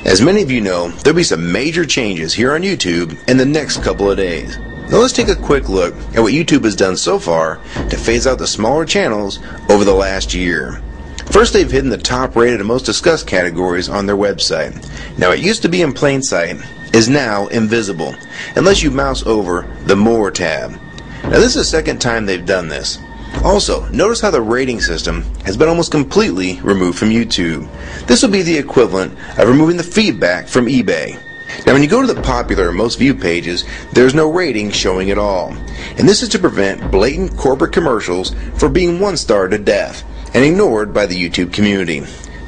As many of you know, there'll be some major changes here on YouTube in the next couple of days. Now let's take a quick look at what YouTube has done so far to phase out the smaller channels over the last year. First, they've hidden the top rated and most discussed categories on their website. Now it used to be in plain sight, is now invisible, unless you mouse over the More tab. Now this is the second time they've done this. Also, notice how the rating system has been almost completely removed from YouTube. This will be the equivalent of removing the feedback from eBay. Now when you go to the popular and most viewed pages, there's no rating showing at all. And this is to prevent blatant corporate commercials for being one-star to death and ignored by the YouTube community.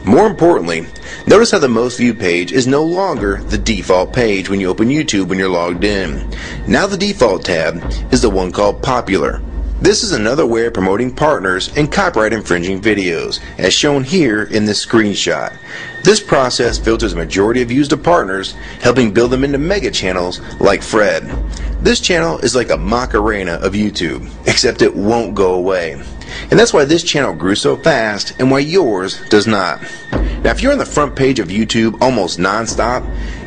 More importantly, notice how the most viewed page is no longer the default page when you open YouTube when you're logged in. Now the default tab is the one called Popular. This is another way of promoting partners and copyright infringing videos, as shown here in this screenshot. This process filters a majority of views to partners, helping build them into mega channels like Fred. This channel is like a Macarena of YouTube, except it won't go away. And that's why this channel grew so fast and why yours does not. Now if you're on the front page of YouTube almost non-stop,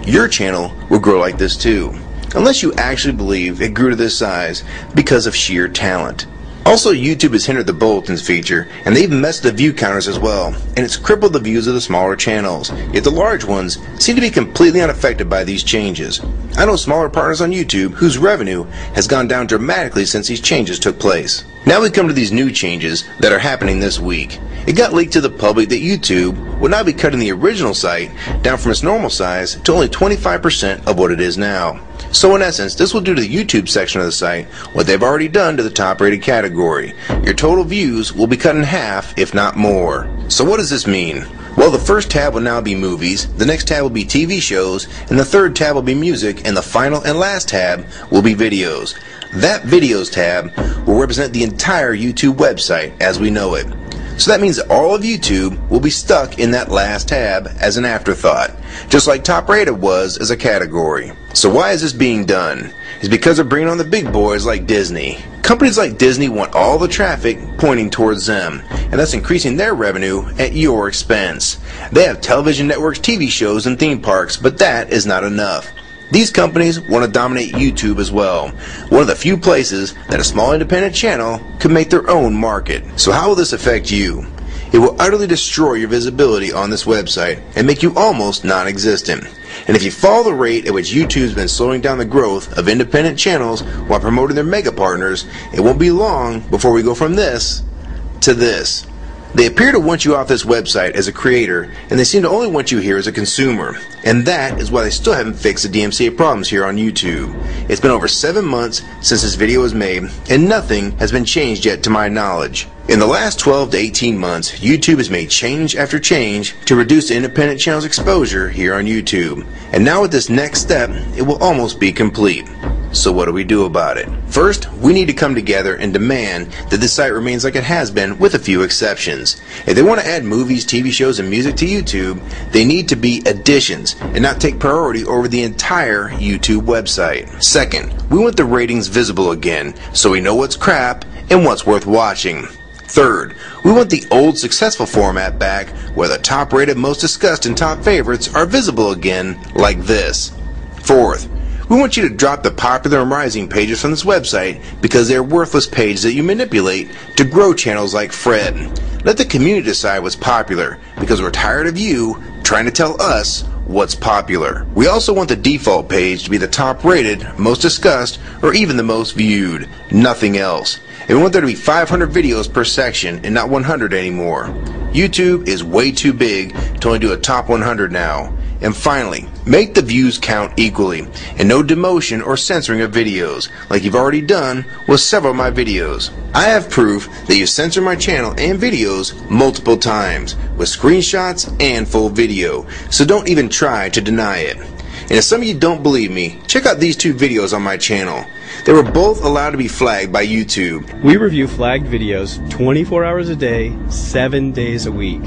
your channel will grow like this too. Unless you actually believe it grew to this size because of sheer talent. Also, YouTube has hindered the bulletins feature, and they've messed the view counters as well, and it's crippled the views of the smaller channels. Yet the large ones seem to be completely unaffected by these changes. I know smaller partners on YouTube whose revenue has gone down dramatically since these changes took place. Now we come to these new changes that are happening this week. It got leaked to the public that YouTube will now be cutting the original site down from its normal size to only 25% of what it is now. So in essence, this will do to the YouTube section of the site what they've already done to the top rated category. Your total views will be cut in half, if not more. So what does this mean? Well, the first tab will now be movies, the next tab will be TV shows, and the third tab will be music, and the final and last tab will be videos. That videos tab will represent the entire YouTube website as we know it. So that means that all of YouTube will be stuck in that last tab as an afterthought, just like top rated was as a category. So why is this being done? It's because they're bringing on the big boys like Disney. Companies like Disney want all the traffic pointing towards them, and that's increasing their revenue at your expense. They have television networks, TV shows, and theme parks, but that is not enough. These companies want to dominate YouTube as well, one of the few places that a small independent channel could make their own market. So how will this affect you? It will utterly destroy your visibility on this website and make you almost non-existent. And if you follow the rate at which YouTube's been slowing down the growth of independent channels while promoting their mega partners, it won't be long before we go from this to this. They appear to want you off this website as a creator, and they seem to only want you here as a consumer. And that is why they still haven't fixed the DMCA problems here on YouTube. It's been over 7 months since this video was made, and nothing has been changed yet to my knowledge. In the last 12 to 18 months, YouTube has made change after change to reduce the independent channel's exposure here on YouTube. And now with this next step, it will almost be complete. So what do we do about it? First, we need to come together and demand that this site remains like it has been with a few exceptions. If they want to add movies, TV shows, and music to YouTube, they need to be additions and not take priority over the entire YouTube website. Second, we want the ratings visible again so we know what's crap and what's worth watching. Third, we want the old successful format back where the top rated, most discussed, and top favorites are visible again like this. Fourth, we want you to drop the popular and rising pages from this website because they are worthless pages that you manipulate to grow channels like Fred. Let the community decide what's popular because we're tired of you trying to tell us what's popular. We also want the default page to be the top rated, most discussed, or even the most viewed. Nothing else. And we want there to be 500 videos per section and not 100 anymore. YouTube is way too big to only do a top 100 now. And finally, make the views count equally, and no demotion or censoring of videos, like you've already done with several of my videos. I have proof that you censor my channel and videos multiple times, with screenshots and full video, so don't even try to deny it. And if some of you don't believe me, check out these two videos on my channel. They were both allowed to be flagged by YouTube. We review flagged videos 24 hours a day, 7 days a week.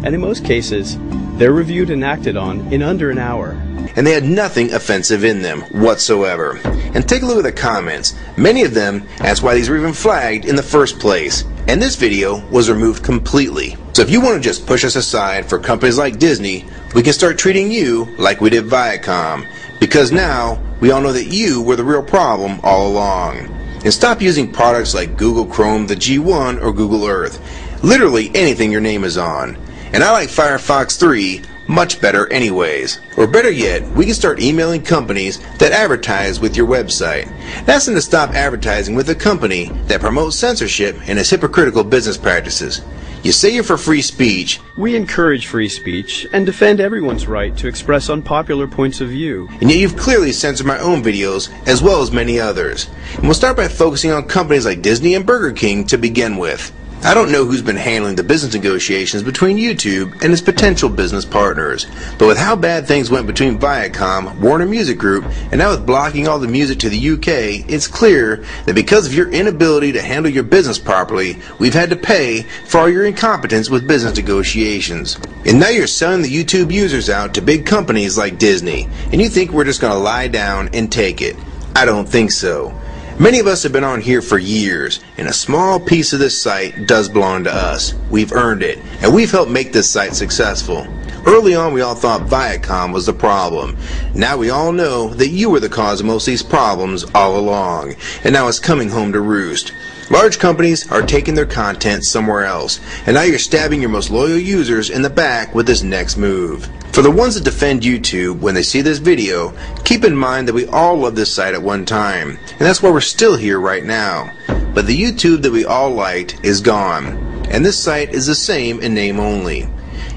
And in most cases, They're reviewed and acted on in under an hour. And they had nothing offensive in them whatsoever. And take a look at the comments. Many of them asked why these were even flagged in the first place. And this video was removed completely. So if you want to just push us aside for companies like Disney, we can start treating you like we did Viacom. Because now, we all know that you were the real problem all along. And stop using products like Google Chrome, the G1, or Google Earth. Literally anything your name is on. And I like Firefox 3 much better anyways. Or better yet, we can start emailing companies that advertise with your website. That's them to stop advertising with a company that promotes censorship and has hypocritical business practices. You say you're for free speech. We encourage free speech and defend everyone's right to express unpopular points of view. And yet you've clearly censored my own videos as well as many others. And we'll start by focusing on companies like Disney and Burger King to begin with. I don't know who's been handling the business negotiations between YouTube and its potential business partners, but with how bad things went between Viacom, Warner Music Group, and now with blocking all the music to the UK, it's clear that because of your inability to handle your business properly, we've had to pay for all your incompetence with business negotiations. And now you're selling the YouTube users out to big companies like Disney, and you think we're just going to lie down and take it. I don't think so. Many of us have been on here for years, and a small piece of this site does belong to us. We've earned it, and we've helped make this site successful. Early on, we all thought Viacom was the problem. Now we all know that you were the cause of most of these problems all along, and now it's coming home to roost. Large companies are taking their content somewhere else, and now you're stabbing your most loyal users in the back with this next move. For the ones that defend YouTube when they see this video, keep in mind that we all loved this site at one time, and that's why we're still here right now. But the YouTube that we all liked is gone, and this site is the same in name only.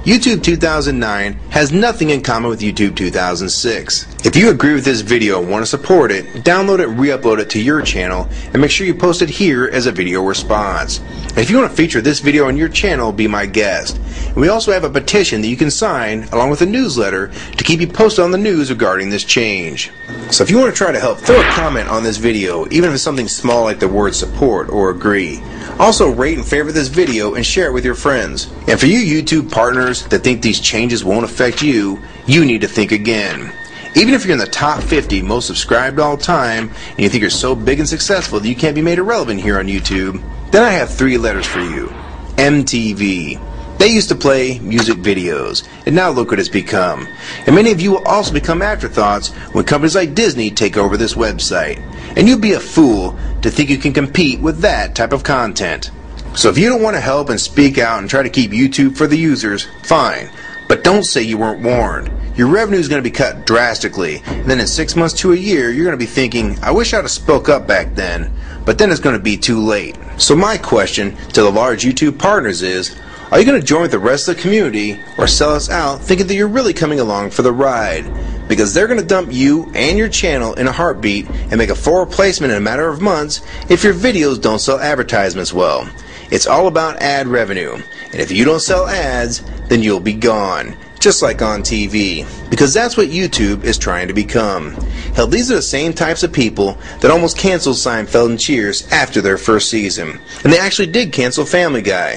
YouTube 2009 has nothing in common with YouTube 2006. If you agree with this video and want to support it, download it and re-upload it to your channel, and make sure you post it here as a video response. And if you want to feature this video on your channel, be my guest. And we also have a petition that you can sign along with a newsletter to keep you posted on the news regarding this change. So if you want to try to help, throw a comment on this video, even if it's something small like the word support or agree. Also rate and favorite this video and share it with your friends. And for you YouTube partners that think these changes won't affect you, you need to think again. Even if you're in the top 50 most subscribed all time and you think you're so big and successful that you can't be made irrelevant here on YouTube, then I have 3 letters for you. MTV. They used to play music videos, and now look what it's become. And many of you will also become afterthoughts when companies like Disney take over this website. And you'd be a fool to think you can compete with that type of content. So if you don't want to help and speak out and try to keep YouTube for the users, fine. But don't say you weren't warned. Your revenue is going to be cut drastically, and then in 6 months to a year, you're going to be thinking, I wish I'd have spoke up back then. But then it's going to be too late. So my question to the large YouTube partners is, are you going to join with the rest of the community or sell us out thinking that you're really coming along for the ride? Because they're going to dump you and your channel in a heartbeat and make a full replacement in a matter of months if your videos don't sell advertisements well. It's all about ad revenue, and if you don't sell ads, then you'll be gone. Just like on TV, because that's what YouTube is trying to become. Hell, these are the same types of people that almost canceled Seinfeld and Cheers after their first season, and they actually did cancel Family Guy.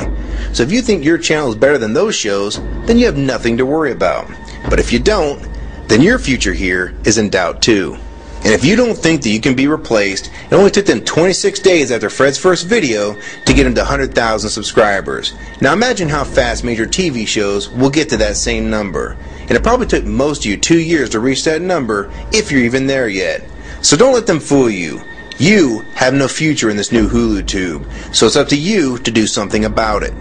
So if you think your channel is better than those shows, then you have nothing to worry about. But if you don't, then your future here is in doubt too. And if you don't think that you can be replaced, it only took them 26 days after Fred's first video to get him to 100,000 subscribers. Now imagine how fast major TV shows will get to that same number. And it probably took most of you 2 years to reach that number, if you're even there yet. So don't let them fool you. You have no future in this new Hulu tube, so it's up to you to do something about it.